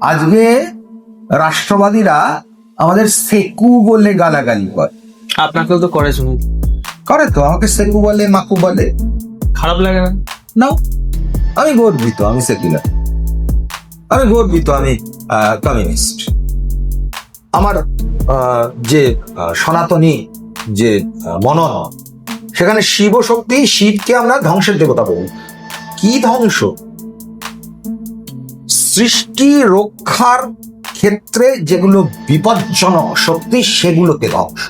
আজকে রাষ্ট্রবাদীরা আমাদের সেকু বলে গালাগালি করে। আপনাকেও তো করে শুনি। করে তো, আমাকে সেকু বলে, মাকু বলে। খারাপ লাগে না? নাও, আমি গর্বিত, আমি সেকুলার, আমি গর্বিত, আমি কমিউনিস্ট। আমার যে সনাতনী যে মনন, সেখানে শিব শক্তি, শিবকে আমরা ধ্বংসের দেবতা বলি। কি ধ্বংস? সৃষ্টি রক্ষার ক্ষেত্রে যেগুলো বিপজ্জনক শক্তি, সেগুলোকে ধ্বংস,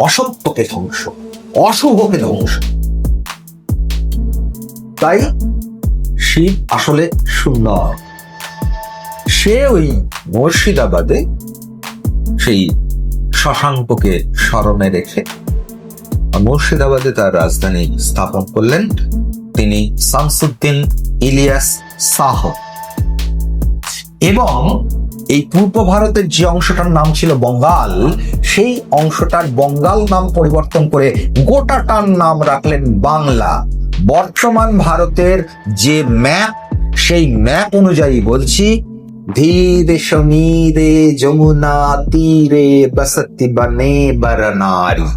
অসত্যকে ধ্বংস, অশুভকে ধ্বংস। তাই শিব আসলে সুন্দর। সে ওই মুর্শিদাবাদে সেই শশাঙ্ককে স্মরণে রেখে মুর্শিদাবাদে তার রাজধানী স্থাপন করলেন তিনি শামসুদ্দিন ইলিয়াস শাহ। এবং এই পূর্ব ভারতের যে অংশটার নাম ছিল বঙ্গাল, সেই অংশটার বঙ্গাল নাম পরিবর্তন করে গোটাটার নাম রাখলেন বাংলা। বর্তমান ভারতের যে ম্যাপ, সেই ম্যাপ অনুযায়ী বলছি, ধীরে সমীরে যমুনা তীরে বসতি বনে বরনারী।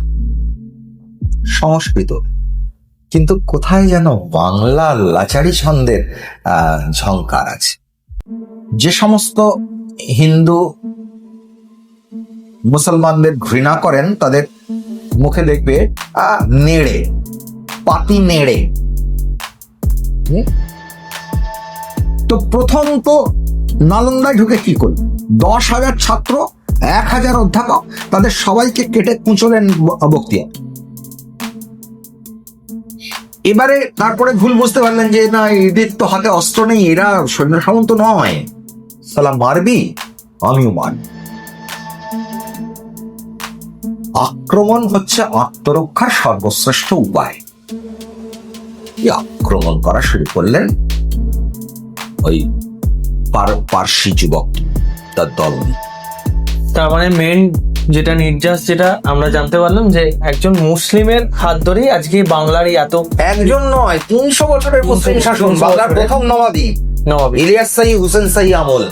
সংস্কৃত, কিন্তু কোথায় যেন বাংলা লাচারি ছন্দের ঝংকার আছে। যে সমস্ত হিন্দু মুসলমানদের ঘৃণা করেন, তাদের মুখে দেখবে নেড়ে, পাতি নেড়ে। তো প্রথম তো নালন্দায় ঢুকে কি করল? 10,000 ছাত্র, 1,000 অধ্যাপক, তাদের সবাইকে কেটে কুঁচলেন বক্তিয়ার। এবারে তারপরে ভুল বুঝতে পারলেন যে না, এদের তো হাতে অস্ত্র নেই, এরা সৈন্য সামন্ত নয়, সালা মারবি, আমিও মারব। আক্রমণ হচ্ছে আত্মরক্ষার সর্বশ্রেষ্ঠ উপায়। আক্রমণ করা শুরু করলেন ওই পার্সি যুবক, তার দল। তার মানে মেন যেটা নির্যাস, যেটা আমরা জানতে পারলাম, যে একজন মুসলিমের হাত ধরেই আজকে বাংলার এত, একজন নয়, 300 বছরের মুসলিম শাসন, বাংলার প্রথম নবাবী ইলিয়াস শাহী, হুসেন শাহী আমল।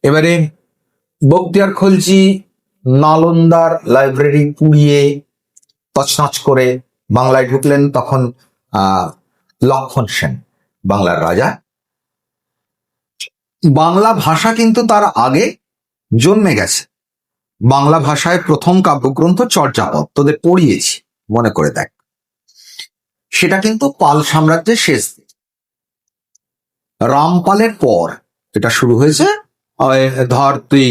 এবারে বখতিয়ার খলজি নালন্দার লাইব্রেরি পুড়িয়ে তছনছ করে বাংলায় ঢুকলেন। তখন লক্ষণ সেন বাংলার রাজা। বাংলা ভাষা কিন্তু তার আগে জন্মে গেছে। বাংলা ভাষায় প্রথম কাব্যগ্রন্থ চর্যাপদ, তোদের পড়িয়েছি, মনে করে দেখ। সেটা কিন্তু পাল সাম্রাজ্যের শেষ দিক, রামপালের পর এটা শুরু হয়েছে। ধর তুই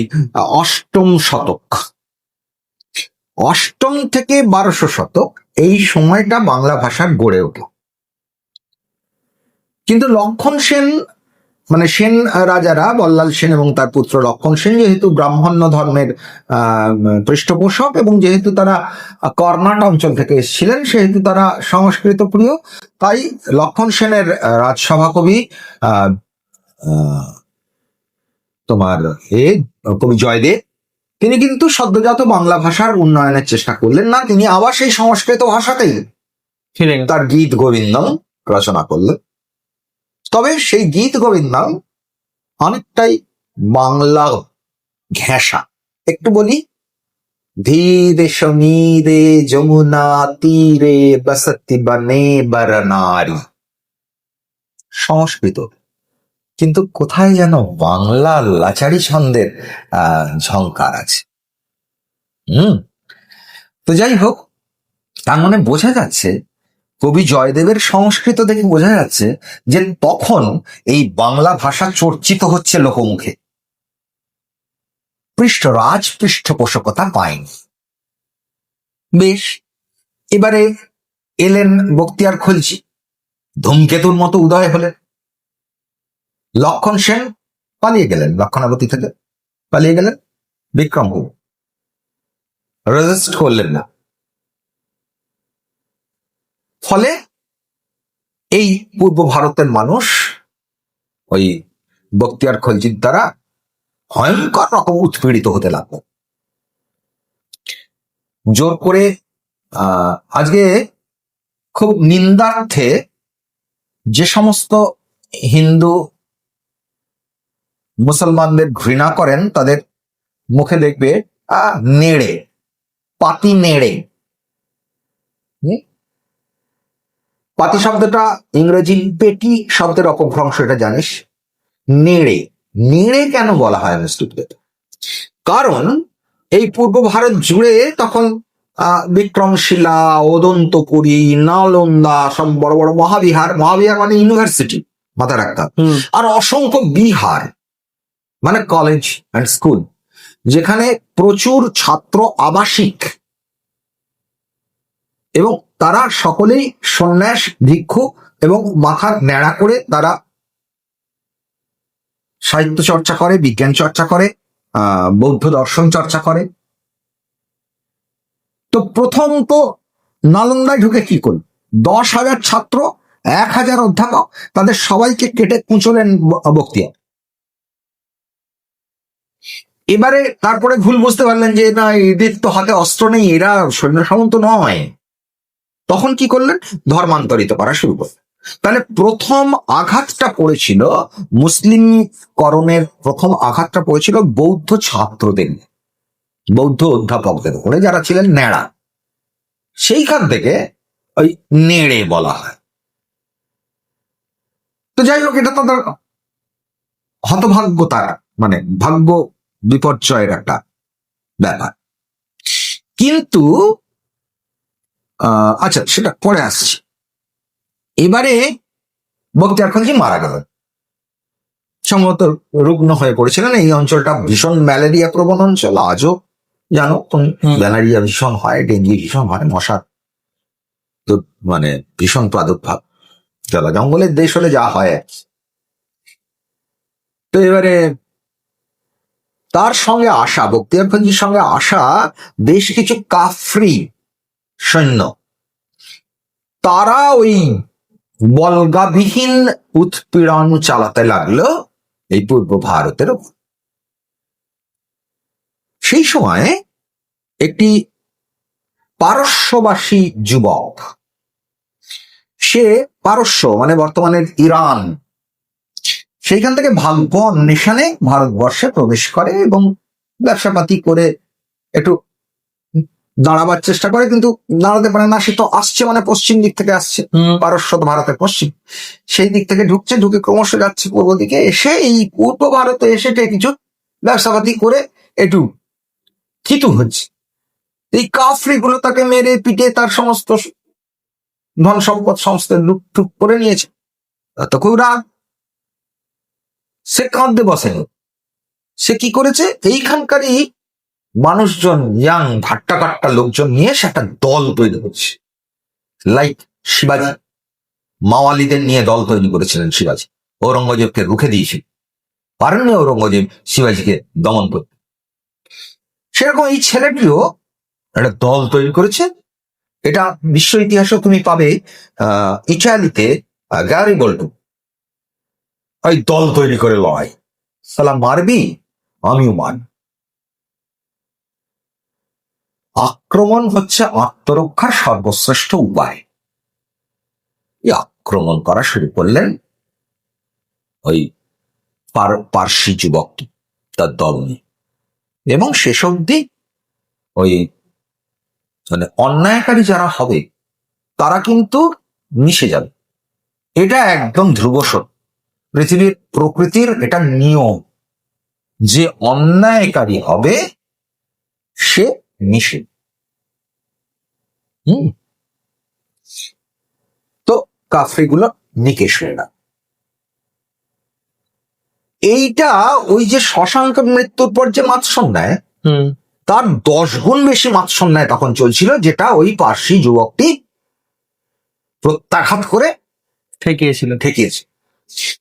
8ম শতক, 8ম থেকে 1200 শতক, এই সময়টা বাংলা ভাষার গড়ে ওঠে। কিন্তু লক্ষণ সেন, মানে সেন রাজারা, বল্লাল সেন এবং তার পুত্র লক্ষণ সেন, যেহেতু ব্রাহ্মণ্য ধর্মের পৃষ্ঠপোষক এবং যেহেতু তারা কর্ণাট অঞ্চল থেকে এসেছিলেন, সেহেতু তারা সংস্কৃত প্রিয়। তাই লক্ষণ সেনের রাজসভা কবি তোমার কবি জয়দেব, তিনি কিন্তু সদ্যজাত বাংলা ভাষার উন্নয়নের চেষ্টা করলেন না। তিনি আবার সেই সংস্কৃত ভাষাতেই তার গীত গোবিন্দম রচনা করলেন। তবে সেই গীত গোবিন্দম অনেকটাই বাংলা ঘেঁষা। একটু বলি, ধীরে সমীরে যমুনা তীরে বসতি বনে বরনারী। সংস্কৃত, কিন্তু কোথায় যেন বাংলা লাচারি ছন্দের ঝংকার আছে। তো যাই হোক, তার মানে বোঝা যাচ্ছে, কবি জয়দেবের সংস্কৃত দেখে বোঝা যাচ্ছে যে তখন এই বাংলা ভাষা চর্চিত হচ্ছে লোকমুখে, পৃষ্ঠপোষকতা পায়নি। বেশ, এবারে এলেন বখতিয়ার খলজি, ধূমকেতুর মতো উদয় হলেন। লক্ষণ সেন পালিয়ে গেলেন, লক্ষণাবতী থেকে পালিয়ে গেলেন। বিক্রমপুর রেজিস্ট করলেন না। ফলে এই পূর্ব ভারতের মানুষ ওই বখতিয়ার খলজির দ্বারা ভয়ঙ্কর রকম উৎপীড়িত হতে লাগলো। জোর করে আজকে খুব নিন্দার্থে যে সমস্ত হিন্দু মুসলমানদের ঘৃণা করেন তাদের মুখে দেখবে নেড়ে, পাতি নেড়ে। পাতি শব্দটা ইংরেজি পেটি শব্দের অপভ্রংশ, এটা জানিস? নেড়ে, নেড়ে কেন বলা হয় মিস্টুকদের? কারণ এই পূর্ব ভারত জুড়ে তখন বিক্রমশিলা, অদন্তপুরী, নালন্দা, সব বড় বড় মহাবিহার, মহাবিহার মানে ইউনিভার্সিটি, মাথায় রাখতে হবে, আর অসংখ্য বিহার মানে কলেজ অ্যান্ড স্কুল, যেখানে প্রচুর ছাত্র আবাসিক, এবং তারা সকলেই সন্ন্যাস ভিক্ষু, এবং মাথা ন্যাড়া করে তারা সাহিত্য চর্চা করে, বিজ্ঞান চর্চা করে, বৌদ্ধ দর্শন চর্চা করে। তো প্রথম তো নালন্দায় ঢুকে কি করল, 10,000 ছাত্র, 1,000 অধ্যাপক, তাদের সবাইকে কেটে কুঁচলেন বক্তিয়ার। এবারে তারপরে ভুল বুঝতে পারলেন যে না, এদের তো হাতে অস্ত্র নেই, এরা সৈন্য সামন্ত নয়। তখন কি করলেন, ধর্মান্তরিত করা শুরু করলেন। তাহলে প্রথম আঘাতটা পড়েছিল, মুসলিম করণের প্রথম আঘাতটা পড়েছিল বৌদ্ধ ছাত্রদের, বৌদ্ধ অধ্যাপকদের উপরে, যারা ছিলেন ন্যাড়া। সেইখান থেকে ওই নেড়ে বলা হয়। তো যাই হোক, এটা তাদের হতভাগ্যতার মানে ভাগ্য বিপর্যয়ের একটা ব্যাপার। কিন্তু আচ্ছা, সেটা পরে আসছি। এবারে বখতিয়ার খলজি মারা গেলেন, সম্ভবত রুগ্ন হয়ে পড়েছিলেন। এই অঞ্চলটা ভীষণ ম্যালেরিয়া প্রবণ অঞ্চল, আজও জানো তুমি, ম্যালেরিয়া ভীষণ হয়, ডেঙ্গি ভীষণ হয়, মশার তো মানে ভীষণ প্রাদুর্ভাব, জলা জঙ্গলের দেশ হলে যা হয়। তো এবারে তার সঙ্গে আসা, বখতিয়ার খলজির সঙ্গে আসা বেশ কিছু কাফরি সৈন্য, তারা ওই বল্গাবিহীন উৎপীড়ন চালাতে লাগলো এই পূর্ব ভারতের উপর। সেই সময় একটি পারস্যবাসী যুবক, সে পারস্য মানে বর্তমানের ইরান, সেইখান থেকে ভাগ্য অন্বেষণে ভারতবর্ষে প্রবেশ করে এবং ব্যবসাপাতি করে একটু দাঁড়াবার চেষ্টা করে, কিন্তু দাঁড়াতে পারে না। সে তো আসছে মানে পশ্চিম দিক থেকে আসছে, পারস্য তো ভারতের পশ্চিম, সেই দিক থেকে ঢুকছে, ঢুকে ক্রমশ যাচ্ছে পূর্ব দিকে, এসে এই পূর্ব ভারতে এসে কিছু ব্যবসাপাতি করে একটু থিতু হচ্ছে। এই কাফরি গুলো তাকে মেরে পিটে তার সমস্ত ধন সম্পদ সমস্ত লুটটুক করে নিয়েছে। তো খুব রাগ, সে কাঁদতে বসেনি। সে কি করেছে, এইখানকারই মানুষজন, ইয়াং ভাট্টা কাট্টা লোকজন নিয়ে সে একটা দল তৈরি করছে, লাইক শিবাজি, মাওয়ালিদের নিয়ে দল তৈরি করেছিলেন শিবাজি, ঔরঙ্গজেবকে রুখে দিয়েছিল, পারেননি ঔরঙ্গজেব শিবাজিকে দমন করতে। সেরকম এই ছেলেটিও একটা দল তৈরি করেছে। এটা বিশ্ব ইতিহাসে তুমি পাবে, ইটালিতে গ্যারিবল্ডো ওই দল তৈরি করে লড়াই, সালা মারবি আমিও মার। আক্রমণ হচ্ছে আত্মরক্ষার সর্বশ্রেষ্ঠ উপায়। এই আক্রমণ করা শুরু করলেন ওই পার্সি যুবকটি তার দল নিয়ে, এবং শেষ অব্দি ওই মানে অন্যায়কারী যারা হবে তারা কিন্তু মিশে যাবে। এটা একদম ধ্রুব সত্য, পৃথিবীর প্রকৃতির এটা নিয়ম যে অন্যায়কারী হবে সে মিশে। তো কাফরিগুলো নিকেশ হয়ে না। এইটা ওই যে শশাঙ্ক মৃত্যুর পর যে মাৎসন্যায়, তার 10 গুণ বেশি মাৎসন্যায় তখন চলছিল, যেটা ওই পার্সি যুবকটি প্রত্যাঘাত করে ঠেকিয়েছে।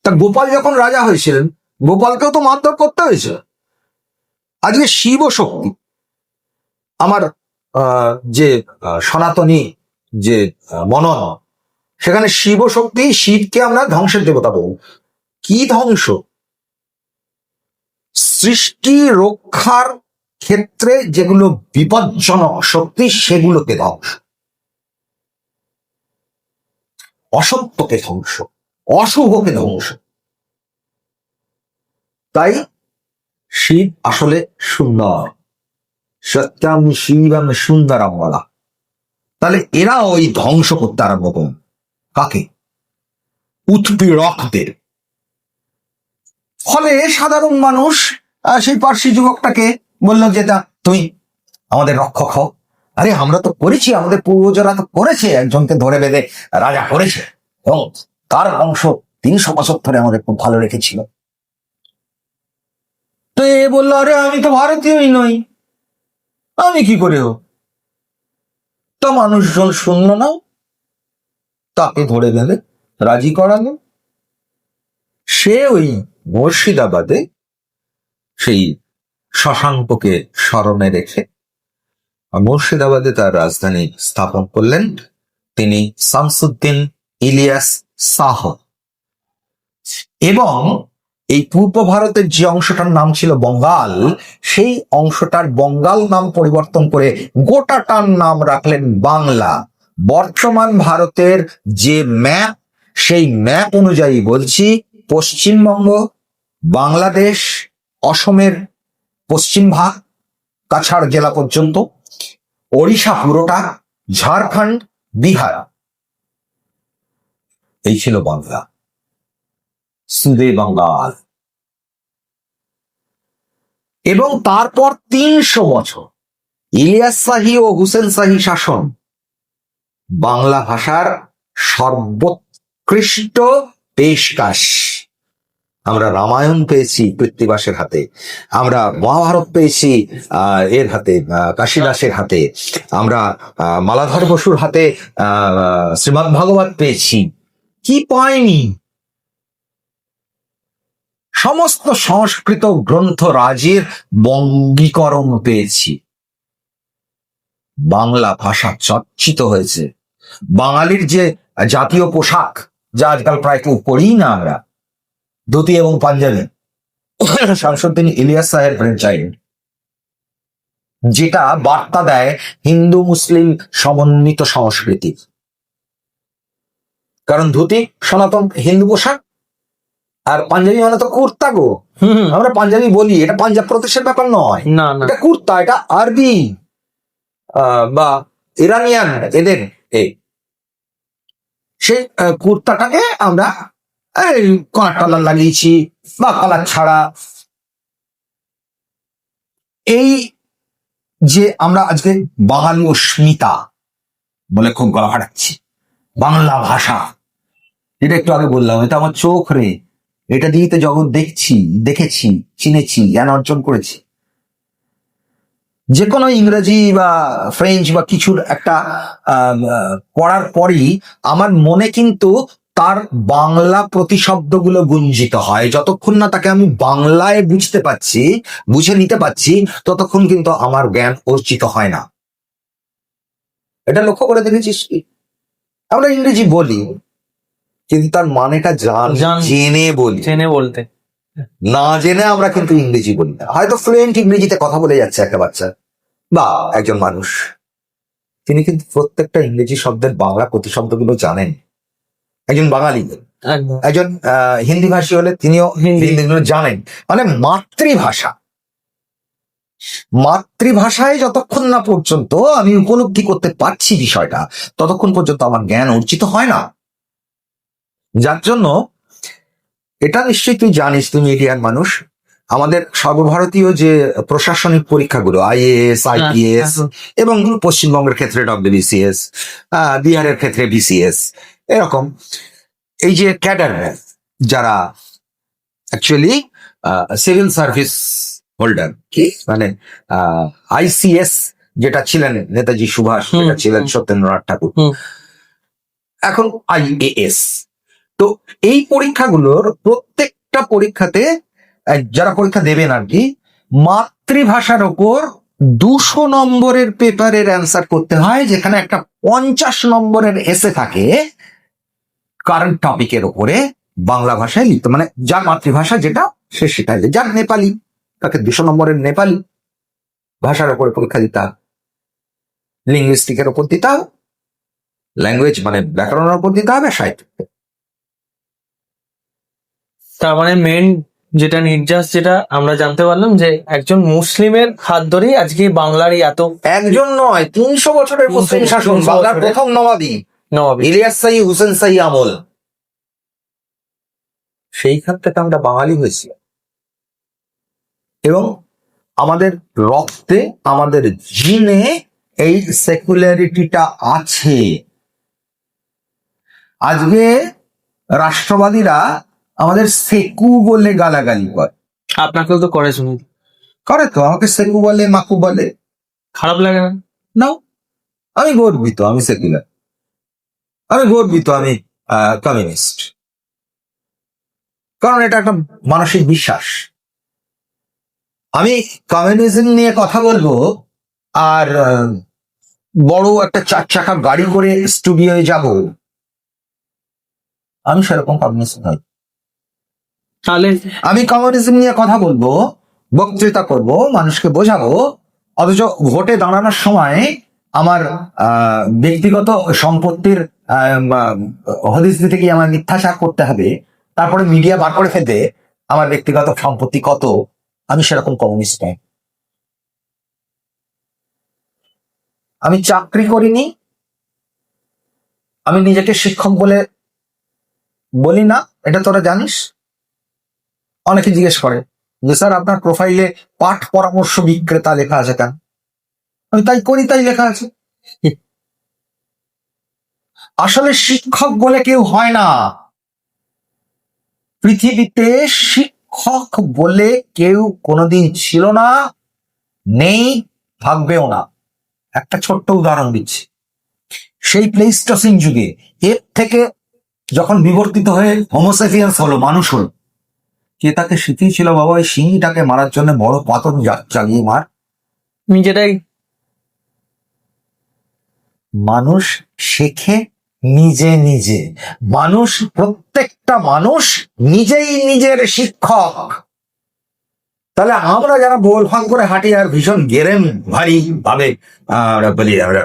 তা গোপাল যখন রাজা হয়েছিলেন, গোপালকেও তো মারধর করতে হয়েছে। আজকে শিব শক্তি, আমার যে সনাতনী যে মনন, সেখানে শিব শক্তি, শিবকে আমরা ধ্বংসের দেবতা বলব। কি ধ্বংস? সৃষ্টি রক্ষার ক্ষেত্রে যেগুলো বিপজ্জনক শক্তি সেগুলোকে ধ্বংস, অসত্যকে ধ্বংস, অশুভকে ধ্বংস। তাই শিব আসলে সুন্দর, সত্যম শিবম সুন্দরম বলা। তাহলে এরা ওই ধ্বংস করতে আরম্ভ করুন কাকে? উৎপীড়কদের। ফলে সাধারণ মানুষ সেই পার্সি যুবকটাকে বলল যে তুমি আমাদের রক্ষক হও। আরে আমরা তো করেছি, আমাদের পূর্বজরা তো করেছে, একজনকে ধরে বেঁধে রাজা করেছে এবং তার বংশ 300 বছর ধরে আমাদের খুব ভালো রেখেছিল। তো এ বললো, আরে আমি তো ভারতীয়ই নই, আমি কি করে হোক? তো মানুষজন শুনল না, তাকে ধরে বেঁধে রাজি করালো। সে ওই মুর্শিদাবাদে সেই শশাঙ্ককে স্মরণে রেখে মুর্শিদাবাদে তার রাজধানী স্থাপন করলেন তিনি শামসুদ্দিন ইলিয়াস শাহ। এবং এই পূর্ব ভারতের যে অংশটার নাম ছিল বঙ্গাল, সেই অংশটার বঙ্গাল নাম পরিবর্তন করে গোটাটার নাম রাখলেন বাংলা। বর্তমান ভারতের যে ম্যাপ, সেই ম্যাপ অনুযায়ী বলছি, পশ্চিমবঙ্গ, বাংলাদেশ, অসমের পশ্চিম ভাগ কাছাড় জেলা পর্যন্ত, ওড়িশা পুরোটা, ঝাড়খণ্ড, বিহার, এই ছিল বাংলা, সুদে বাঙ্গাল। এবং তারপর 300 বছর ইলিয়াস শাহী ও হুসেন শাহী শাসন বাংলা ভাষার সর্বোৎকৃষ্ট পেশকাশ। আমরা রামায়ণ পেয়েছি কৃত্তিবাসের হাতে, আমরা মহাভারত পেয়েছি এর হাতে, কাশিদাসের হাতে, আমরা মালাধর বসুর হাতে শ্রীমদ্ ভাগবত পেয়েছি। কি পাইনি? সমস্ত সংস্কৃত গ্রন্থ রাজের বঙ্গীকরণ পেয়েছি। বাংলা ভাষা চর্চিত হয়েছে। বাঙালির যে জাতীয় পোশাক, যা আজকাল প্রায় কেউ পড়ি না আমরা, ধুতি এবং পাঞ্জাবি, শামসুদ্দিন ইলিয়াস সাহেব ফ্রেঞ্চাইন, যেটা বার্তা দেয় হিন্দু মুসলিম সমন্বিত সংস্কৃতি। কারণ ধুতি সনাতন হিন্দু পোশাক, আর পাঞ্জাবি মানে তো কুর্তা গো। আমরা পাঞ্জাবি বলি, এটা পাঞ্জাব প্রদেশের ব্যাপার নয়, না না, এটা কুর্তা, এটা আরবি বা ইরানিয়ান এদের সেই কুর্তাটাকে আমরা কলার টলার লাগিয়েছি বা কলার ছাড়া। এই যে আমরা আজকে বাঙালি অস্মিতা বলে খুব গলা ফাটাচ্ছি, বাংলা ভাষা, এটা একটু আগে বললাম, এটা আমার চোখ রে, এটা দিয়ে তো জগৎ দেখেছি, চিনেছি, জ্ঞান অর্জন করেছি। যে কোনো ইংরেজি বা ফ্রেঞ্চ বা কিছুর একটা পড়ার পরই আমার মনে কিন্তু তার বাংলা প্রতিশব্দগুলো গুঞ্জিত হয়। যতক্ষণ না তাকে আমি বাংলায় বুঝে নিতে পারছি, ততক্ষণ কিন্তু আমার জ্ঞান অর্জিত হয় না। এটা লক্ষ্য করে দেখেছিস কি? আমরা ইংরেজি বলি কিন্তু তার মানেটা জেনে বলতে না জেনে আমরা কিন্তু ইংরেজি বলি না। হয়তো ফ্লুয়েন্ট ইংরেজিতে কথা বলে যাচ্ছে একটা বাচ্চা বা একজন মানুষ, তিনি কিন্তু প্রত্যেকটা ইংরেজি শব্দের বাংলা প্রতিশব্দগুলো জানেন। একজন বাঙালি, একজন হিন্দি ভাষী হলে তিনিও হিন্দিগুলো জানেন। মানে মাতৃভাষায় যতক্ষণ না পর্যন্ত আমি উপলব্ধি করতে পারছি বিষয়টা, ততক্ষণ পর্যন্ত আমার জ্ঞান অর্জিত হয় না। যার জন্য এটা নিশ্চয়ই তুই জানিস, তুমি মিডিয়ার মানুষ, আমাদের সর্বভারতীয় যে প্রশাসনিক পরীক্ষাগুলো, আইএএস, আইপিএস, এবং পশ্চিমবঙ্গের ক্ষেত্রে ডব্লিউবিসিএস, বিহারের ক্ষেত্রে বিসিএস, এরকম এই যে ক্যাডারম্যান যারা অ্যাকচুয়ালি সিভিল সার্ভিস হোল্ডার, কি মানে আইসিএস যেটা ছিলেন নেতাজি সুভাষ, যেটা ছিলেন সত্যেন্দ্রনাথ ঠাকুর, এখন আইএএস। তো এই পরীক্ষাগুলোর প্রত্যেকটা পরীক্ষাতে যারা পরীক্ষা দেবেন আর কি, মাতৃভাষার ওপর 200 নম্বরের পেপারের অ্যান্সার করতে হয়, যেখানে একটা 50 নম্বরের এসে থাকে কারেন্ট টপিকের ওপরে বাংলা ভাষায় লিখতে, মানে যার মাতৃভাষা যেটা সে সেটাই। যার নেপালি, তাকে 200 নম্বরের নেপালি ভাষার ওপরে পরীক্ষা দিতে হবে, লিঙ্গুইস্টিকের ওপর দিতে হবে, ল্যাঙ্গুয়েজ মানে ব্যাকরণের ওপর দিতে হবে, সাহিত্য। তার মানে মেন যেটা নির্যাস, যেটা আমরা জানতে পারলাম যে একজন মুসলিমের হাত ধরেই আজকে বাংলার এত একজন নয়, 300 বছরের মুসলিম শাসন, 300 বাংলার বছরের। প্রথম নবাবী নবাবী। ইলিয়াস শাহী, হুসেন শাহী আমল। সেইখান থেকে আমরা বাঙালি হয়েছি এবং আমাদের রক্তে, আমাদের জিনে এই সেকুলারিটিটা আছে। আজকে রাষ্ট্রবাদীরা আমাদের সেকু বলে গালাগালি করে। আপনাকেও তো করে শুনি, করে তো, আমাকে সেকু বলে, মাকু বলে। খারাপ লাগে না? নাও, আমি গর্বিত, আমি সেকুলার, আমি গর্বিত, আমি কমিউনিস্ট। কারণ এটা একটা মানসিক বিশ্বাস। আমি কমিউনিজম নিয়ে কথা বলবো আর বড় একটা 4 চাকা গাড়ি করে স্টুডিওয়ে যাব, আমি সেরকম কমিউনিস্ট নই। তাহলে আমি কমিউনিজম নিয়ে কথা বলবো, বক্তৃতা করব, মানুষকে বোঝাবো, অথচ ভোটে দাঁড়ানোর সময় আমার ব্যক্তিগত সম্পত্তির হদিস দিতে গিয়ে আমার মিথ্যাচার করতে হবে, তারপরে মিডিয়া বার করে ফেলবে আমার ব্যক্তিগত সম্পত্তি কত। আমি সেরকম কমিউনিস্ট নই। আমি চাকরি করিনি, আমি নিজেকে শিক্ষক বলে বলি না, এটা তোরা জানিস। অনেকে জিজ্ঞেস করে যে স্যার আপনার প্রোফাইলে পাঠ পরামর্শ বিক্রেতা লেখা আছে কেন? আমি তাই করি, তাই লেখা আছে। আসলে শিক্ষক বলে কেউ হয় না পৃথিবীতে, শিক্ষক বলে কেউ কোনোদিন ছিল না, নেই, থাকবেও না। একটা ছোট্ট উদাহরণ দিচ্ছি। সেই প্লেস্টোসিন যুগে এর থেকে যখন বিবর্তিত হয়ে হোমোসেপিয়ান্স হলো, মানুষ হলো, কে তাকে শিখিয়েছিল বাবা ওই সিংটাকে মারার জন্য বড় পাথর চালিয়ে মার? নিজেরাই মানুষ শেখে নিজে নিজে। মানুষ, প্রত্যেকটা মানুষ নিজেই নিজের শিক্ষক। তাহলে আমরা যারা বোল ফাং করে হাঁটি আর ভীষণ গেরেম ভারী ভাবে আমরা বলি আমরা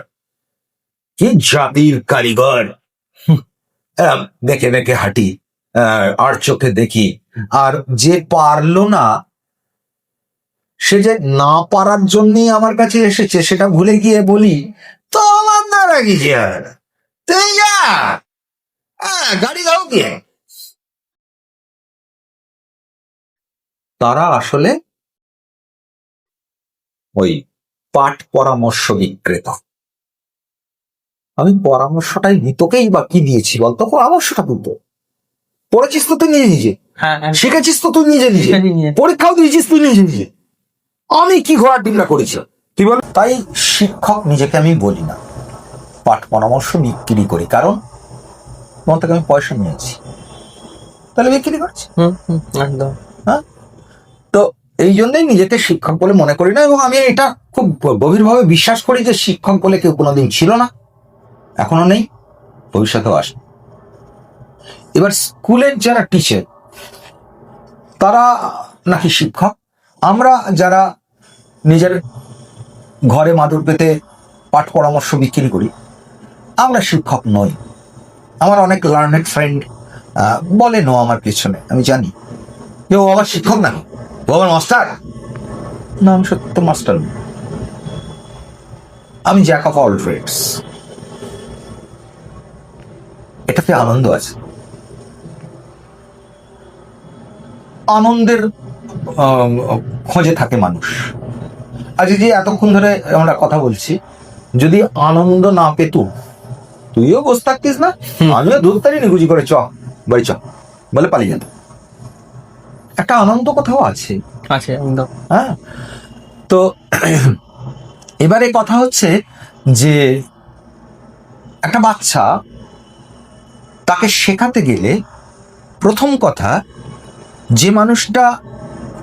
কি জাতির কারিগর, দেখে দেখে হাঁটি, আর চোখে দেখি, আর যে পারলো না সে যে না পারার জন্যই আমার কাছে এসেছে সেটা ভুলে গিয়ে বলি তো আমার দ্বারা কিছু আর, তুই যা, গাড়ি দাও গিয়ে। তারা আসলে ওই পাঠ পরামর্শ বিক্রেতা। আমি পরামর্শটাই তোকেই বা কি দিয়েছি বলতো? পরামর্শটা কিন্তু পড়েছিস তো তুই নিজে নিজে, হ্যাঁ শিখেছিস তো তুই নিজে নিজে, নিজে। পরীক্ষাও দিয়েছিস তুই নিজে নিজে। আমি কি ঘোড়ার ডিমটা করেছি তুই বল? তাই শিক্ষক নিজেকে আমি বলি না, পাঠ পরামর্শ বিক্রি করি। কারণ তোমার থেকে আমি পয়সা নিয়েছি, তাহলে বিক্রি করছি। একদম। হ্যাঁ, তো এই জন্যই নিজেকে শিক্ষক বলে মনে করি না। এবং আমি এটা খুব গভীরভাবে বিশ্বাস করি যে শিক্ষক বলে কেউ কোনোদিন ছিল না, এখনো নেই, ভবিষ্যতেও আসে। এবার স্কুলের যারা টিচার তারা নাকি শিক্ষক। আমরা যারা নিজের ঘরে মাদুর পেতে পাঠ পরামর্শ বিক্রি করি, আমরা শিক্ষক নই। আমার অনেক লার্নেড ফ্রেন্ড বলে নো আমার পেছনে, আমি জানি যে ও আমার শিক্ষক না, ও আমার মাস্টার না। আমি সত্য মাস্টার নই, আমি জ্যাক অফ অল ট্রেডস। এটাতে আনন্দ আছে, আনন্দের খোঁজে থাকে মানুষ। আজ যে এতক্ষণ ধরে আমরা কথা বলছি, যদি আনন্দ না পেতুম, তুইও বসে থাকতিস না, আমিও ধরতারি নিগুজি করে চ বাড়ি চ বলে পালিয়ে যেত। একটা আনন্দ কোথাও আছে, আছে একদম। হ্যাঁ। তো এবারে কথা হচ্ছে যে একটা বাচ্চা, তাকে শেখাতে গেলে প্রথম কথা, যে মানুষটা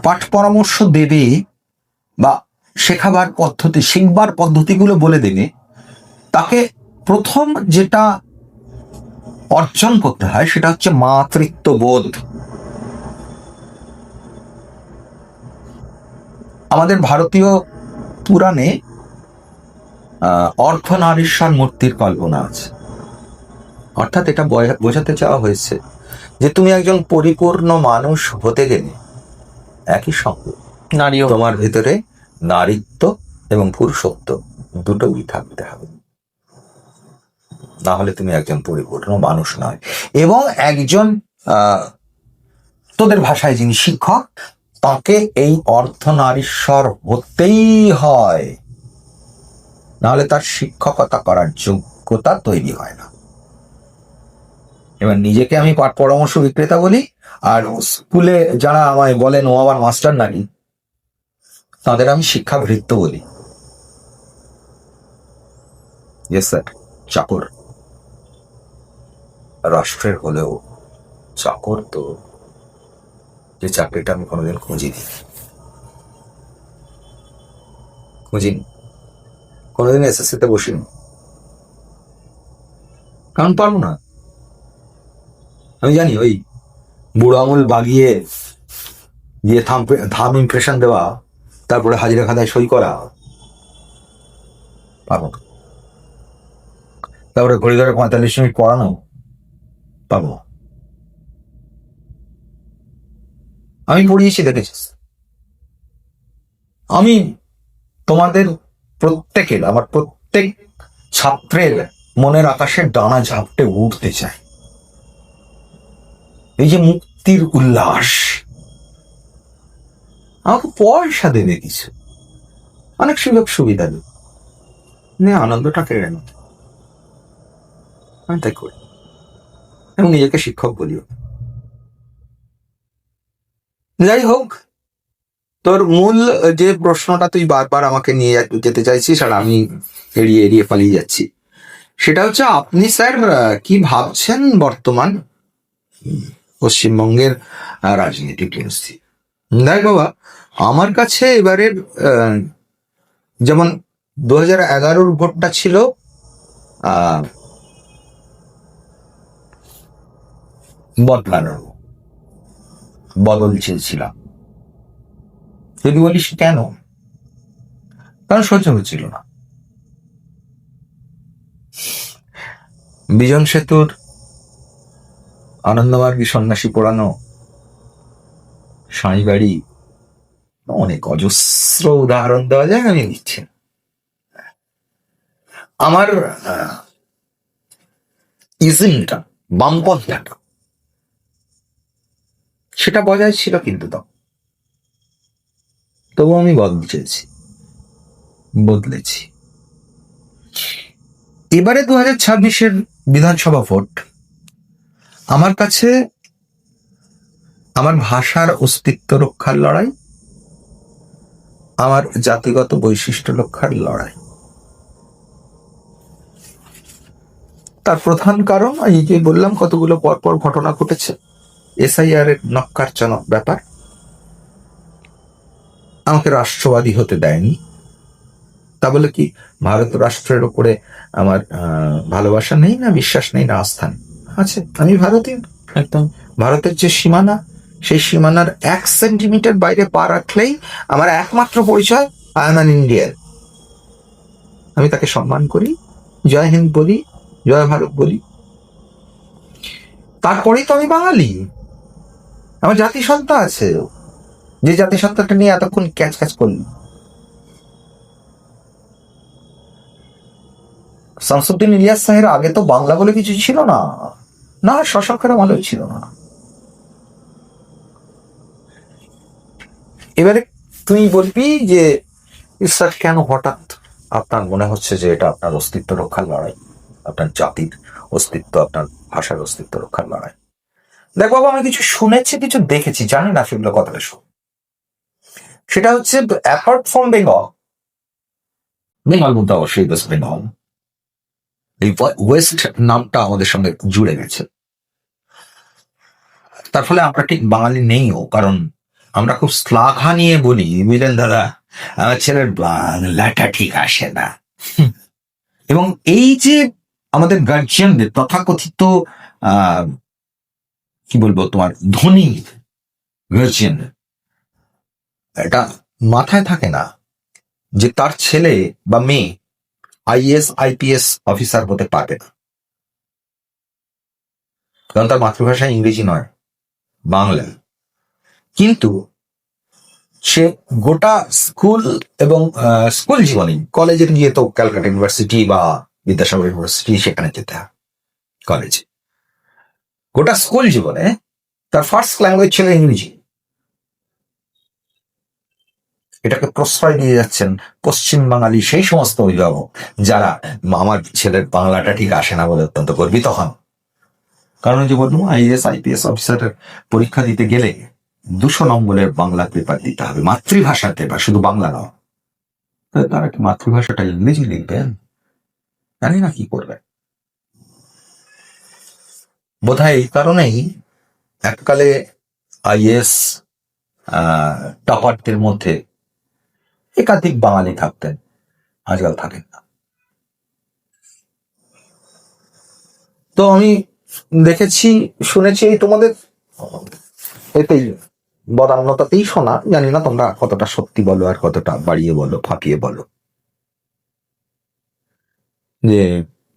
পাঠ পরামর্শ দেবে বা শেখাবার পদ্ধতি, শিখবার পদ্ধতিগুলো বলে দেবে, তাকে প্রথম যেটা অর্জন করতে হয় সেটা হচ্ছে মাতৃত্ববোধ। আমাদের ভারতীয় পুরাণে অর্ধনারীশ্বর মূর্তির কল্পনা আছে। অর্থাৎ এটা বোঝাতে চাওয়া হয়েছে যে তুমি একজন পরিপূর্ণ মানুষ হতে গেলে একই সঙ্গে নারীও তোমার ভিতরে নারীত্ব এবং পুরুষত্ব দুটোই থাকতে হবে, না হলে তুমি একজন পরিপূর্ণ মানুষ নয়। এবং একজন তোদের ভাষায় যিনি শিক্ষক, তাকে এই অর্ধনারীশ্বর হতেই হয়, নাহলে তার শিক্ষকতা করার যোগ্যতা তৈরি হয় না। এবার নিজেকে আমি পাঠ পরামর্শ বিক্রেতা বলি, আর স্কুলে যারা আমায় বলেন ও আবার মাস্টার নারী, তাদের আমি শিক্ষাভৃত্য বলি। ইয়েস স্যার, চাকর রাষ্ট্রের হলেও চাকর তো, যে চাকরিটা আমি কোনোদিন খুঁজিনি, কোনোদিন এসএসসিতে বসিনি, কারণ পারবো না। আমি জানি ওই বুড়ো আঙুল বাগিয়ে দিয়ে থাম ইমপ্রেশন দেওয়া, তারপরে হাজিরা খাতায় সই করা, পারবো না। তারপরে ঘড়ি ধরে 45 মিনিট পড়ানো, পারবো না। আমি পড়িয়েছি, দেখেছিস। আমি তোমাদের প্রত্যেকের, আমার প্রত্যেক ছাত্রের মনের আকাশে ডানা ঝাপটে উঠতে চাই। এই যে মুক্তির উল্লাস, আমাকে পয়সা দেবে কিছু, অনেক সুযোগ সুবিধা দেবে, আনন্দটা কেড়ে নেবে, আমি তাই করি এবং নিজেকে শিক্ষক বলিও। যাই হোক, তোর মূল যে প্রশ্নটা তুই বারবার আমাকে নিয়ে যেতে চাইছিস আর আমি এড়িয়ে এড়িয়ে পালিয়ে যাচ্ছি, সেটা হচ্ছে আপনি স্যার কি ভাবছেন বর্তমান পশ্চিমবঙ্গের রাজনৈতিক পরিস্থিতি। দেখ বাবা, আমার কাছে এবারের যেমন 2011 ভোটটা ছিল বদলানোর, বদল চেয়েছিলাম। যদি বলিস কেন, কারণ সহ্য হচ্ছিল না। বিজন সেতুর আনন্দমার্গী সন্ন্যাসী পোড়ানো, সাঁইবাড়ি, অনেক অজস্র উদাহরণ দেওয়া যায়, আমি নিচ্ছি। আমার ইজমটা, বামপন্থাটা, সেটা বজায় ছিল, কিন্তু তবু আমি বদলেছি। এবারে 2026-এর বিধানসভা ভোট আমার কাছে আমার ভাষার অস্তিত্ব রক্ষার লড়াই, আমার জাতিগত বৈশিষ্ট্য রক্ষার লড়াই। তার প্রধান কারণ এই যে বললাম, কতগুলো পরপর ঘটনা ঘটেছে, এসআইআর এর নক্কারজনক ব্যাপার আমাকে রাষ্ট্রবাদী হতে দেয়নি। তা বলে কি ভারত রাষ্ট্রের উপরে আমার ভালোবাসা নেই, না বিশ্বাস নেই, না আস্থা নেই? আছে। আমি ভারতীয়, একদম। ভারতের যে সীমানা, সেই সীমানার 1 সেন্টিমিটার বাইরে পা রাখলেই আমার একমাত্র পরিচয়, আই এম অ্যান ইন্ডিয়ান। আমি তাকে সম্মান করি, জয় হিন্দ বলি, জয় ভারত বলি। তারপরেই তো আমি বাঙালি। আমার জাতিসত্তা আছে, যে জাতিসত্তাটা নিয়ে এতক্ষণ ক্যাচ করলি। শামসুদ্দিন ইলিয়াস সাহের আগে তো বাংলা বলে কিছু ছিল না, না শশাঙ্কের আমলেও ছিল না। এবারে তুই বলবি যে স্যার কেন হঠাৎ আপনার মনে হচ্ছে যে এটা আপনার অস্তিত্ব রক্ষার লড়াই, আপনার জাতির অস্তিত্ব, আপনার ভাষার অস্তিত্ব রক্ষার লড়াই। দেখ বাবা, আমি কিছু শুনেছি, কিছু দেখেছি, জানি না সেগুলো কতটা শোন। সেটা হচ্ছে অ্যাপার্ট ফ্রম বেঙ্গল বলতে অবশ্যই ওয়েস্ট বেঙ্গল, এই ওয়েস্ট নামটা আমাদের সঙ্গে জুড়ে গেছে। তার ফলে আমরা ঠিক বাঙালি নেইও, কারণ আমরা খুব শ্লাঘা নিয়ে বলি, বুঝলেন দাদা, আমার ছেলের বাংলাটা ঠিক আসে না। এবং এই যে আমাদের গার্জিয়ানদের তথাকথিত কি বলবো, তোমার ধনী গার্জিয়ান, এটা মাথায় থাকে না যে তার ছেলে বা মেয়ে আইএস আইপিএস অফিসার হতে পারবে না। কারণ তার মাতৃভাষা ইংরেজি নয়, বাংলা। কিন্তু সে গোটা স্কুল এবং স্কুল জীবনে, কলেজে গিয়ে তো ক্যালকাটা ইউনিভার্সিটি বা বিদ্যাসাগর ইউনিভার্সিটি সেখানে যেতে হয় কলেজে, গোটা স্কুল জীবনে তার ফার্স্ট ল্যাঙ্গুয়েজ ছিল ইংরেজি। এটাকে প্রশ্রয় দিয়ে যাচ্ছেন পশ্চিম বাঙালি সেই সমস্ত অভিভাবক যারা আমার ছেলের বাংলাটা ঠিক আসে না বলে অত্যন্ত গর্বিত হন। কারণ যে বললাম, আইএএস আইপিএস অফিসারের পরীক্ষা দিতে গেলে 200 নম্বরের বাংলা পেপার দিতে হবে, মাতৃভাষার পেপার, শুধু বাংলা নয়। তারা কি মাতৃভাষাটা ইংরেজি লিখবেন? জানি না কি করবেন। বোধহয় এই কারণেই এককালে আইএস টপারদের মধ্যে একাধিক বাঙালি থাকতেন, আজকাল থাকেন না। তো আমি দেখেছি, শুনেছি, এই তোমাদের এতেই বদান্যতাতেই শোনা, জানি না তোমরা কতটা সত্যি বলো আর কতটা বাড়িয়ে বলো, ফাঁকিয়ে বলো, যে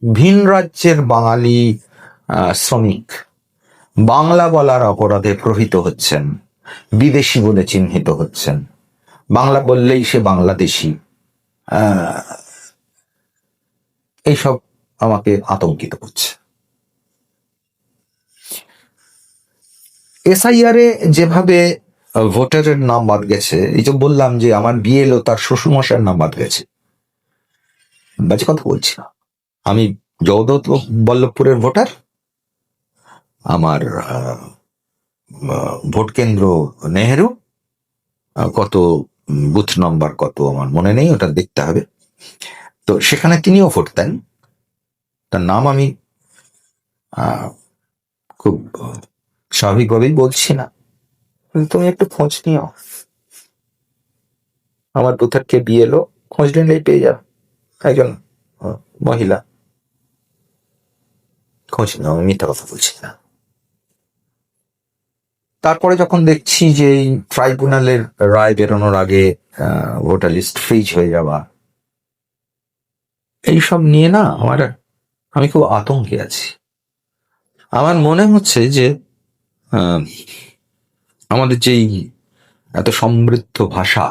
ভিন রাজ্যের বাঙালি শ্রমিক বাংলা বলার অপরাধে প্রহৃত হচ্ছেন, বিদেশি বলে চিহ্নিত হচ্ছেন, বাংলা বললেই সে বাংলাদেশি। এইসব আমাকে আতঙ্কিত করছে। এসআইআর এ যেভাবে ভোটারের নাম বাদ গেছে, এই যে বললাম যে আমার বিএলও তার শ্বশুরমশাইয়ের নাম বাদ গেছে, বাজে কথা বলছি না। আমি জগদ্দত্ত বল্লভপুরের ভোটার, আমার ভোট কেন্দ্র নেহেরু, কত বুথ নম্বর কত আমার মনে নেই, ওটা দেখতে হবে। তো সেখানে তিনিও ভোট দেন, তার নাম আমি খুব স্বাভাবিকভাবেই বলছি না, তুমি একটু খোঁজ নিও, আমার বুথের কে বিএলও, খোঁজ নিলেই পেয়ে যাবে, একজন মহিলা, খোঁজ নাও, আমি মিথ্যা কথা বলছি না। তারপরে যখন দেখছি যে এই ট্রাইব্যুনালের রায় বেরোনোর আগে ভোটার লিস্ট ফ্রিজ হয়ে যাওয়া, এইসব নিয়ে না আমি খুব আতঙ্কে আছি। আমার মনে হচ্ছে যে আমাদের যেই এত সমৃদ্ধ ভাষা,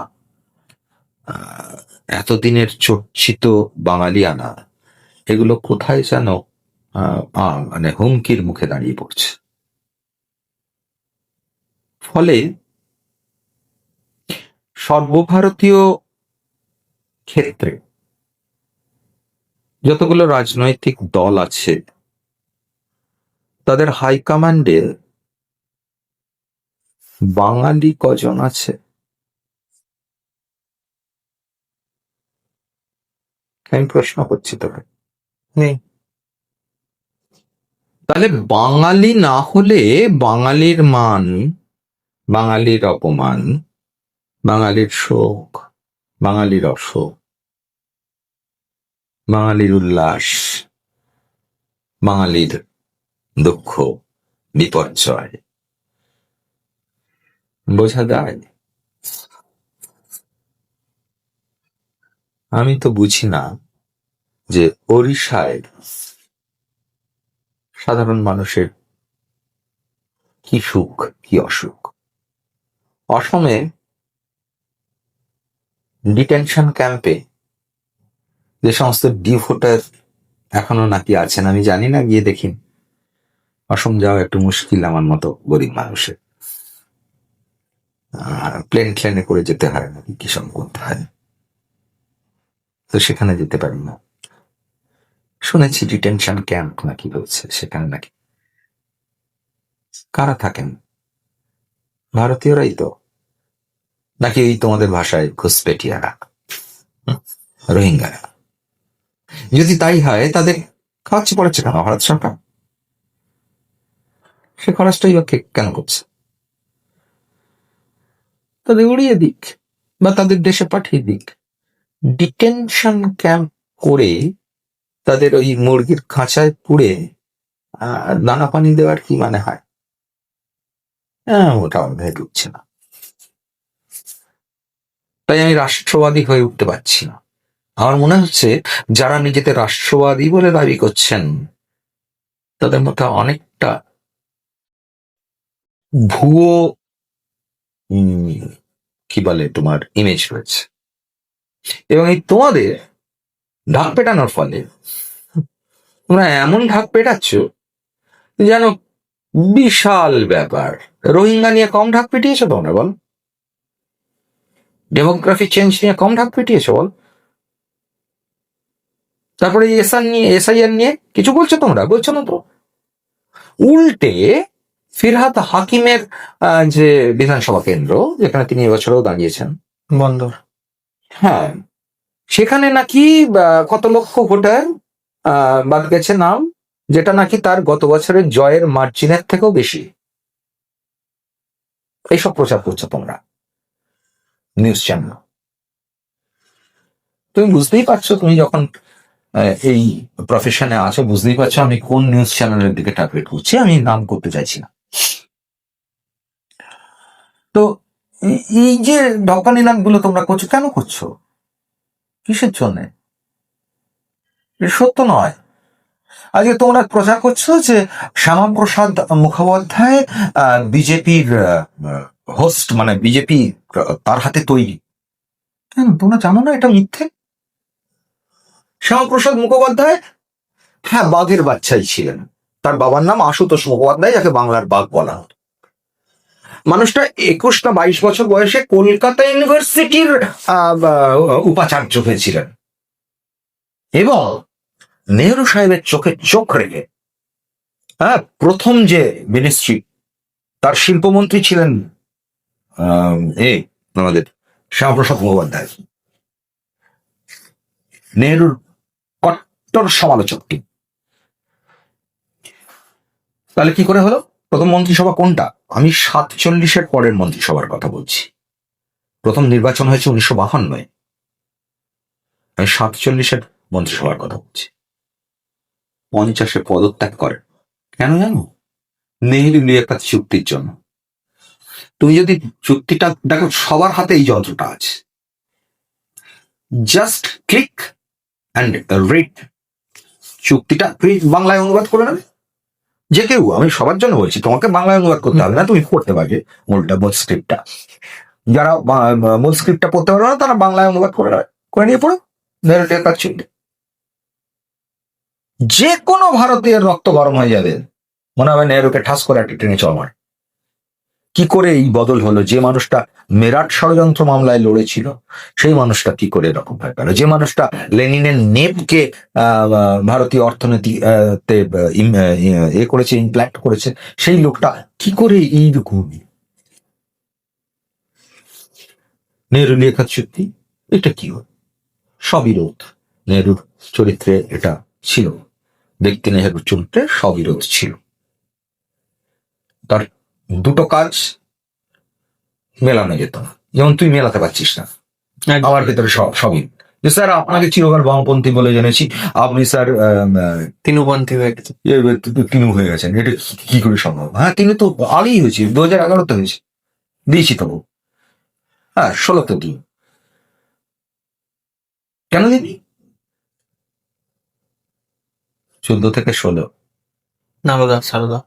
এতদিনের চর্চিত বাঙালিয়ানা, এগুলো কোথায় যেন মানে হুমকির মুখে দাঁড়িয়ে পড়ছে। ফলে সর্বভারতীয় ক্ষেত্রে যতগুলো রাজনৈতিক দল আছে, তাদের হাইকমান্ডে বাঙালি কজন আছে? আমি প্রশ্ন করছি তোকে, নেই। তাহলে বাঙালি না হলে বাঙালির মান, বাঙালির অপমান, বাঙালির শোক, বাঙালির অশোক, বাঙালির উল্লাস, বাঙালির দুঃখ বিপর্যয় বোঝা যায়? আমি তো বুঝি না যে ওড়িশায় সাধারণ মানুষের কি সুখ কি অসুখ। অসমে ডিটেনশন ক্যাম্পে যে সমস্ত ডিভোটার এখনো নাকি আছেন, আমি জানি না, গিয়ে দেখিন। অসম যাওয়া একটু মুশকিল আমার মতো গরিব মানুষের, প্লেনে করে যেতে হয় নাকি কি সব করতে হয়, তো সেখানে যেতে পারি না। শুনেছি ডিটেনশন ক্যাম্প নাকি রয়েছে সেখানে, নাকি কারা থাকেন? ভারতীয়রাই তো, নাকি ওই তোমাদের ভাষায় ঘুষপেটিয়ারা, রোহিঙ্গারা? যদি তাই হয়, তাদের খাওয়াচ্ছে পড়েছে কেন ভারত সরকার? সে খরচটাই বা কেন করছে? তাদের উড়িয়ে দিক বা তাদের দেশে পাঠিয়ে দিক। ডিটেনশন ক্যাম্প করে তাদের ওই মুরগির খাঁচায় পুড়ে দানা পানি দেওয়ার কি মানে হয়? ওটা আমাদের ঢুকছে না। তাই আমি রাষ্ট্রবাদী হয়ে উঠতে পারছি না। আমার মনে হচ্ছে যারা নিজেদের রাষ্ট্রবাদী বলে দাবি করছেন, তাদের মধ্যে অনেকটা ভুয়ো কি বলে তোমার ইমেজ রয়েছে, এবং এই তোমাদের ঢাক পেটানোর ফলে তোমরা এমন ঢাক পেটাচ্ছ যেন বিশাল ব্যাপার। রোহিঙ্গা নিয়ে কম ঢাক পিটিয়েছো তোমরা বল? ডেমোগ্রাফি চেঞ্জ নিয়ে কম ঢাক পিটিয়েছো বল? তারপরে এসআইআর নিয়ে কিছু বলছো তোমরা? বলছো না তো। উল্টে ফিরহাদ হাকিমের যে বিধানসভা কেন্দ্র, যেখানে তিনি এবছরেও দাঁড়িয়েছেন, বন্ধ। হ্যাঁ, সেখানে নাকি কত লক্ষ ভোটার বাদ গেছে নাম, যেটা নাকি তার গত বছরের জয়ের মার্জিনের থেকেও বেশি। এইসব প্রচার করছো তোমরা নিউজ চ্যানেল। তুমি বুঝতেই পারছো, তুমি যখন এই প্রফেশনে আছো, বুঝতেই পারছো আমি কোন নিউজ চ্যানেলের দিকে টার্গেট করছি। আমি নাম করতে চাইছি না। তো এই যে ঢকানি নামগুলো তোমরা করছো, কেন করছো? কিসের জন্য? সত্য নয়। আজকে তোমরা প্রচার করছো যে শ্যামাপ্রসাদ মুখোপাধ্যায় বিজেপির হোস্ট, মানে বিজেপি তার হাতে তৈরি। কেন তোমরা জানো না এটা মিথ্যে? শ্যামাপ্রসাদ মুখোপাধ্যায়, হ্যাঁ, বাঘের বাচ্চাই ছিলেন। তার বাবার নাম আশুতোষ মুখোপাধ্যায়, যাকে বাংলার বাঘ বলা হতো। মানুষটা 21 না 22 বছর বয়সে কলকাতা ইউনিভার্সিটির উপাচার্য হয়েছিলেন, এবং নেহরু সাহেবের চোখে চোখ রেখে প্রথম যে মিনিস্ট্রি, তার শিল্পমন্ত্রী ছিলেন আমাদের শ্যামাপ্রসাদ মুখোপাধ্যায়, নেহরুর কট্টর সমালোচক। তাহলে কি করে হলো? প্রথম মন্ত্রিসভা কোনটা? আমি 47-এর পরের মন্ত্রিসভার কথা বলছি। প্রথম নির্বাচন হয়েছে 1952। আমি 47-এর মন্ত্রিসভার কথা বলছি। 50-এ পদত্যাগ করেন। কেন জানো? নেহেরু লিয়াকত চুক্তির জন্য। তুমি যদি চুক্তিটা দেখো, সবার হাতে এই যন্ত্রটা আছে, জাস্ট ক্লিক অ্যান্ড রিড। চুক্তিটা তুমি বাংলায় অনুবাদ করে নেবে যে কেউ। আমি সবার জন্য বলছি, তোমাকে বাংলায় অনুবাদ করতে হবে না, তুমি পড়তে পারবে মূল স্ক্রিপ্টটা। যারা মূল স্ক্রিপ্টটা পড়তে পারবে না, তারা বাংলায় অনুবাদ করে নিয়ে পড়ো নেহেরু লিয়াকত চুক্তি। যে কোনো ভারতীয় রক্ত গরম হয়ে যাবে, মনে হবে নেহেরুকে ঠাস করে একটা টেনে চড়। কি করে এই বদল হলো? যে মানুষটা মেরাট ষড়যন্ত্র মামলায় লড়েছিল, সেই মানুষটা কি করে এরকম হয়ে গেল? যে মানুষটা লেনিনের নেপকে ভারতীয় অর্থনীতি এ করেছে, ইমপ্ল্যান্ট করেছে, সেই লোকটা কি করে এইরকম? নেহরু লিয়াকত চুক্তি, এটা কি হল? সবিরোধ। নেহরুর চরিত্রে এটা ছিল, ব্যক্তি নেহরুর চরিত্রে সবিরোধ ছিল। তার দুটো কাজ মেলানো যেত না, যেমন তুই মেলাতে পারছিস না। আমার ভেতরে সবই যে স্যার আপনাকে চিরকাল বামপন্থী বলে জেনেছি, আপনি স্যার তিনুপন্থী হয়ে গেছে। তিনু হয়ে গেছেন, এটা কি করে সম্ভব? হ্যাঁ, তিনি তো আগেই হয়েছে, 2011-তে হয়েছে, দিয়েছি তো। হ্যাঁ, 16-তে দিই। কেন দিবি? 14 থেকে 16 নারদা সারদা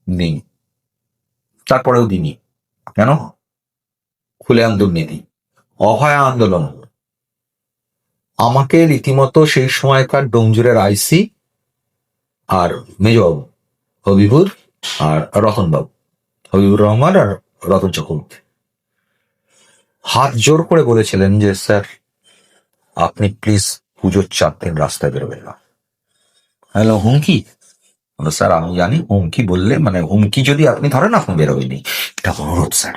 দিই, তারপরেও দিনই। কেন? খুলে আন্দোলন দিই, অভয় আন্দোলন। আমাকে রীতিমতো সেই সময়কার ডোমজুরের আইসি আর মেজবাবু হবিবুর আর রতনবাবু, হবিবুর রহমান আর রতন চক্রবর্তী হাত জোর করে বলেছিলেন যে স্যার আপনি প্লিজ পুজোর 4 দিন রাস্তায় বেরোবেন না। হ্যালো, হুমকি? স্যার আমি জানি হুমকি বললে, মানে হুমকি যদি আপনি ধরেন, আপনি বেরোবেনি, এটা অনুরোধ স্যার,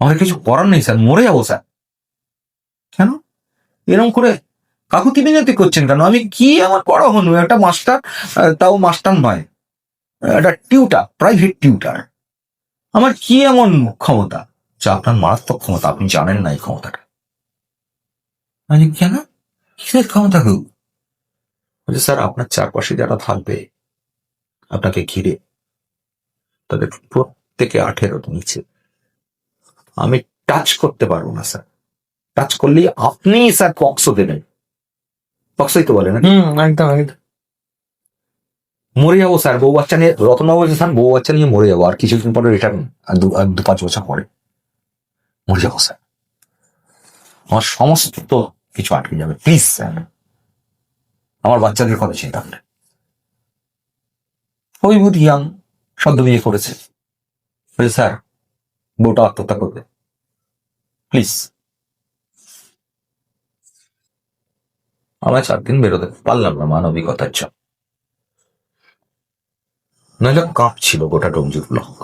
আমাদের কিছু করার নেই স্যার, মরে যাবো স্যার। কেন এরকম করে কাকুতি মিনতি করছেন কেন? আমি কি, আমার পড়া হনু, একটা মাস্টার, তাও মাস্টার নয়, একটা টিউটার, প্রাইভেট টিউটার। আমার কি এমন ক্ষমতা? যা আপনার মারাত্মক ক্ষমতা, আপনি জানেন না এই ক্ষমতাটা। আমি কেন, কিসের ক্ষমতা? কেউ বলছে স্যার আপনার চারপাশে যারা থাকবে আপনাকে ঘিরে, তাদের প্রত্যেকে 18 নিচে, আমি টাচ করতে পারবো না স্যার। টাচ করলেই আপনি স্যার পক্সো দেবেন। পক্সোই তো বলে না? একদম একদম। মরে যাবো স্যার, বউ বাচ্চা নিয়ে, রতনবাবু বলছে স্যার বউ বাচ্চা নিয়ে মরে যাবো, আর কিছুদিন পরে রিটার্ন, আর 2-5 বছর পরে মরে যাবো স্যার, আমার সমস্ত কিছু আটকে যাবে, প্লিজ স্যার, আমার বাচ্চাদের কথা চিন্তা করে। ওই বুধ ইয়াং, সদ্য বিয়ে করেছে, বলছে স্যার বউটা আত্মহত্যা করবে, প্লিজ। আমরা 4 দিন বেরোতে পারলাম না মানবিকতার জন্য, নইলে কাঁপছিল গোটা ডোমজুর ব্লক।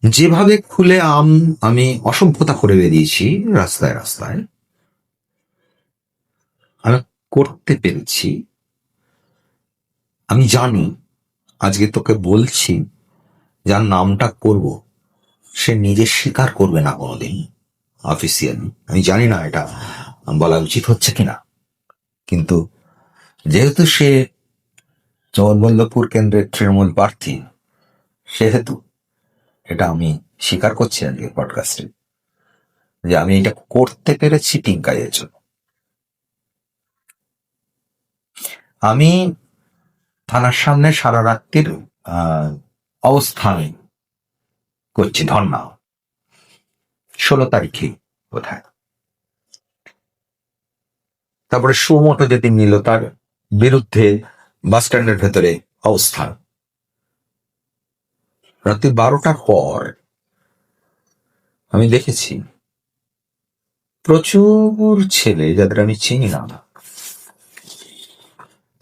যেভাবে খুলে আমি অসভ্যতা করে বেরিয়েছি রাস্তায় রাস্তায়, আমি করতে পেরেছি। আমি জানি আজকে তোকে বলছি, যার নামটা করব সে নিজে স্বীকার করবে না কোনোদিন অফিসিয়ালি, আমি জানি না এটা বলা উচিত হচ্ছে কিনা, কিন্তু যেহেতু সে জগৎবল্লভপুর কেন্দ্রের তৃণমূল প্রার্থী, সেহেতু এটা আমি স্বীকার করছি আজকে পডকাস্টে, যে আমি এটা করতে পেরেছি টিঙ্কাইয়ের জন্য। আমি থানার সামনে সারা রাত্রির অবস্থান করছি, ধর্ণা, 16 তারিখে কোথায়। তারপরে সুমোটো যেদিন নিল তার বিরুদ্ধে বাস স্ট্যান্ডের ভেতরে অবস্থান। রাত্রি 12টার পর আমি দেখেছি প্রচুর ছেলে, যাদের আমি চিনি না,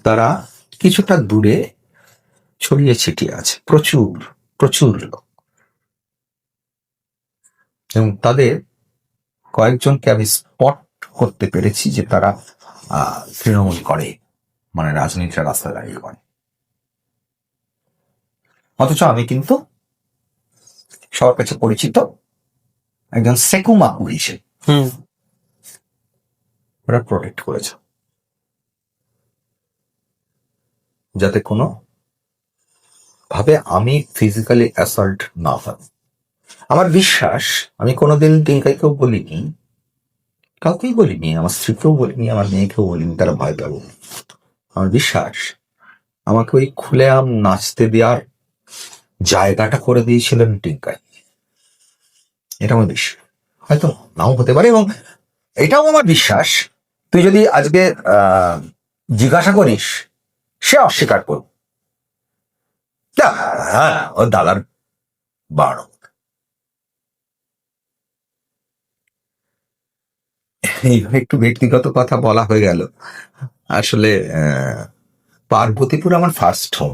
তারা কিছুটা দূরে ছড়িয়ে ছিটিয়ে আছে, প্রচুর প্রচুর লোক, এবং তাদের কয়েকজনকে আমি স্পট করতে পেরেছি যে তারা তৃণমূল করে, মানে রাজনীতির রাস্তায় দাঁড়িয়ে করে। অথচ আমি কিন্তু সবার কাছে পরিচিত একজন সেকুমাকু হিসেবে ওরা প্রোটেক্ট করেছে, যাতে কোনো ভাবে আমি ফিজিক্যালি অ্যাসল্ট না হয়। আমার বিশ্বাস, আমি কোনোদিন টিঙ্কাইকেও বলিনি, কাউকেই বলিনি, আমার স্ত্রীকেও বলিনি, আমার মেয়েকেও বলিনি, তারা ভয় পাবো। আমার বিশ্বাস আমাকে ওই খুলেআম নাচতে দেওয়ার জায়গাটা করে দিয়েছিলেন টিঙ্কাই, এটা আমার বিশ্বাস। হয়তো নাও হতে পারে, এবং এটাও আমার বিশ্বাস তুই যদি আজকে জিজ্ঞাসা করিস, সে অস্বীকার করবে, হ্যাঁ ও দাদার বাড়ো। এইভাবে একটু ব্যক্তিগত কথা বলা হয়ে গেল। আসলে পার্বতীপুর আমার ফার্স্ট হোম।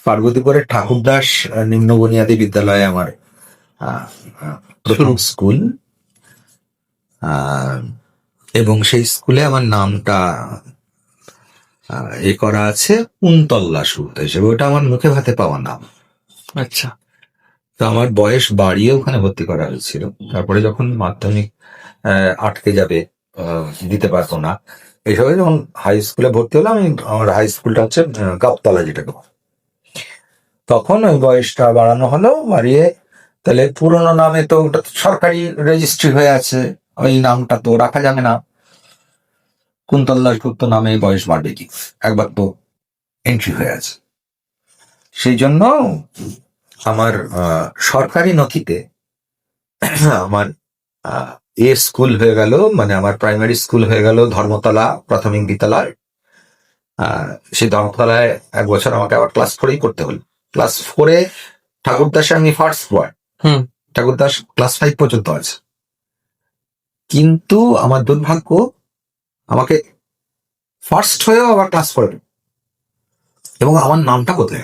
পার্বতীপুরের ঠাকুরদাস নিম্ন বুনিয়াদী বিদ্যালয়ে আমার প্রথম স্কুল, এবং সেই স্কুলে আমার নামটা এ করা আছে কুন্তল্লা শুরুতে হিসেবে, ওটা আমার মুখে ভাতে পাওয়া নাম। আচ্ছা, তো আমার বয়স বাড়িয়ে ওখানে ভর্তি করা হয়েছিল। তারপরে যখন মাধ্যমিক আটকে যাবে, দিতে পারবো না, এইসবে যখন হাই স্কুলে ভর্তি হলাম, আমার হাই স্কুলটা হচ্ছে গাবতলা, যেটাকে তখন ওই বয়সটা বাড়ানো হলো, বাড়িয়ে তাহলে পুরোনো নামে তো ওটা সরকারি রেজিস্ট্রি হয়ে আছে, ওই নামটা তো রাখা যাবে না, কুন্তল গুপ্ত নামে বয়স বাড়বে কি, একবার তো এন্ট্রি হয়ে আছে। সেই জন্য আমার সরকারি নথিতে আমার এ স্কুল হয়ে গেল, মানে আমার প্রাইমারি স্কুল হয়ে গেল ধর্মতলা প্রাথমিক বিদ্যালয়। সেই ধর্মতলায় 1 বছর আমাকে আবার ক্লাস 4 করতে হলো। ক্লাস 4 ঠাকুরদাসে আমি ফার্স্ট বয়, ঠাকুরদাস ক্লাস 5 পর্যন্ত আছে, কিন্তু আমার দুর্ভাগ্য আমাকে ফার্স্ট হয়েও আবার ক্লাস 4, এবং আমার নামটা কোথায়,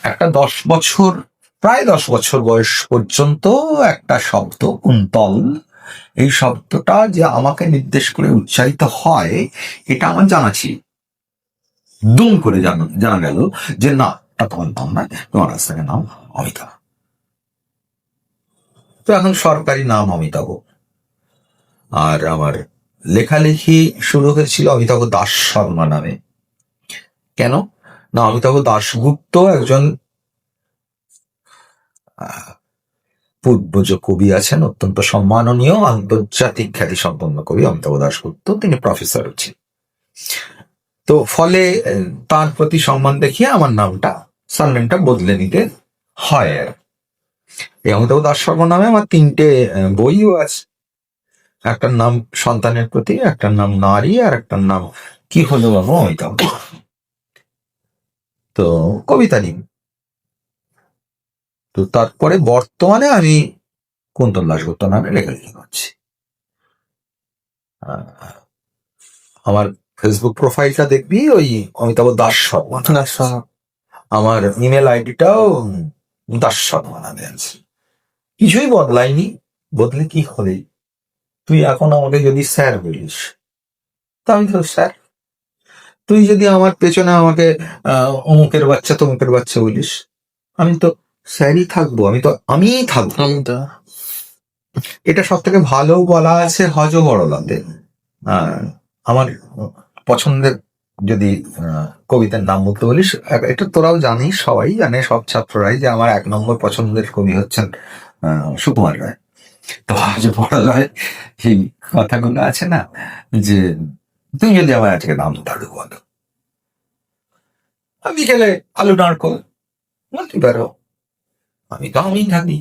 একটা 10 বছর, প্রায় 10 বছর বয়স পর্যন্ত একটা শব্দ কুন্তল, এই শব্দটা যে আমাকে নির্দেশ করে উচ্চারিত হয় এটা আমার জানা ছিল। দুম করে জানা গেল যে না, এটা তোমার নাম নয়, তোমার রাস্তার নাম অমিতাভ। তো এখন সরকারি নাম অমিতাভ, আর আমার লেখালেখি শুরু হয়েছিল অমিতাভ দাস শর্মা নামে। কেন না, অমিতাভ দাশগুপ্ত একজন পূর্বজ কবি আছেন, অত্যন্ত সম্মাননীয় আন্তর্জাতিক খ্যাতি সম্পন্ন কবি অমিতাভ দাশগুপ্ত, তিনি প্রফেসর ছিলেন। তো ফলে তার প্রতি সম্মান দেখিয়ে আমার নামটা, সারনেমটা বদলে নিতে হয়। আর এই অমিতাভ দাস শর্মা নামে আমার 3টে বইও আছে। একটার নাম সন্তানের প্রতি, একটার নাম নারী, আর একটার নাম কি হলো বাবু অমিতাভ। তো কবিতা নিয়ে। তো তারপরে বর্তমানে আমি কুন্তল দাশগুপ্ত নামে লেখালেখি করছি। আমার ফেসবুক প্রোফাইলটা দেখবি ওই অমিতাভ দাস শর্মা নামে। আমার ইমেল আইডিটাও দাস শর্মা নামে আছে। কিছুই বদলায়নি। বদলে কি হবে? তুই এখন আমাকে যদি স্যার বলিস, তা আমি তো স্যার। তুই যদি আমার পেছনে আমাকে অমুকের বাচ্চা তমুকের বাচ্চা বলিস, আমি তো স্যারই থাকবো, আমিই থাকবো। এটা সব থেকে ভালো বলা আছে হজ বড়লাতে। আমার পছন্দের যদি কবিতার নাম বলতে বলিস, এটা তোরাও জানিস, সবাই জানে, সব ছাত্ররাই, যে আমার 1 নম্বর পছন্দের কবি হচ্ছেন সুকুমার রায়। তো হজ বড়লায় এই কথাগুলো আছে না, যে তুই যদি আমার আজকে নাম দাঁড়ু বলো, আমি গেলে আলু নাড়কোল বলতে পারো, আমি থাকি।